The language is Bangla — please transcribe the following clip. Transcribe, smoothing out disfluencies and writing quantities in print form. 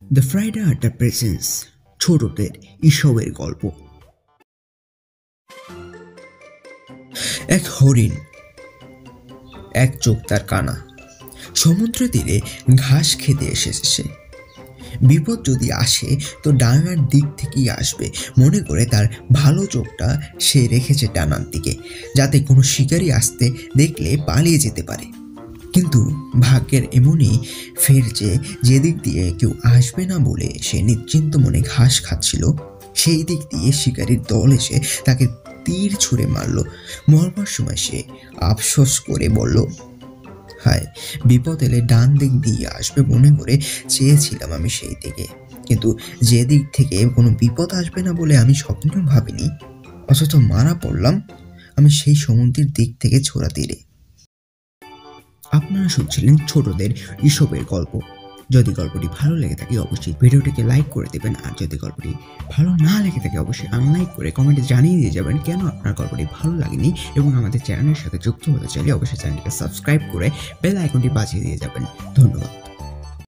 দ্য ফ্রাইডে আড্ডা প্রেজেন্স ছোটদের ঈশবের গল্প। এক হরিণ, এক চোখ তার কানা, সমুদ্র তীরে ঘাস খেতে এসেছে সে। বিপদ যদি আসে তো ডানার দিক থেকেই আসবে মনে করে তার ভালো চোখটা সে রেখেছে ডানার দিকে, যাতে কোনো শিকারি আসতে দেখলে পালিয়ে যেতে পারে। কিন্তু ভাগ্যের এমনই ফের যেদিক দিয়ে কেউ আসবে না বলে সে নিশ্চিন্ত মনে ঘাস খাচ্ছিল, সেই দিক দিয়ে শিকারির দল এসে তাকে তীর ছুঁড়ে মারল। মরবার সময় সে আফসোস করে বলল, হায়, বিপদ এলে ডান দিক দিয়ে আসবে মনে করে চেয়েছিলাম আমি সেই দিকে, কিন্তু যে দিক থেকে কোনো বিপদ আসবে না বলে আমি স্বপ্নেও ভাবিনি, অথচ মারা পড়লাম আমি সেই সমুদ্রের দিক থেকে ছোড়া তীরে। আপনারা শুনছিলেন ছোটদের ঈশবের গল্প। যদি গল্পটি ভালো লেগে থাকে অবশ্যই ভিডিওটিকে লাইক করে দেবেন, আর যদি গল্পটি ভালো না লেগে থাকে অবশ্যই আনলাইক করে কমেন্টে জানিয়ে দিয়ে যাবেন কেন আপনার গল্পটি ভালো লাগেনি, এবং আমাদের চ্যানেলের সাথে যুক্ত হতে চাইলে অবশ্যই চ্যানেলটিকে সাবস্ক্রাইব করে বেল আইকনটি বাজিয়ে দিয়ে যাবেন। ধন্যবাদ।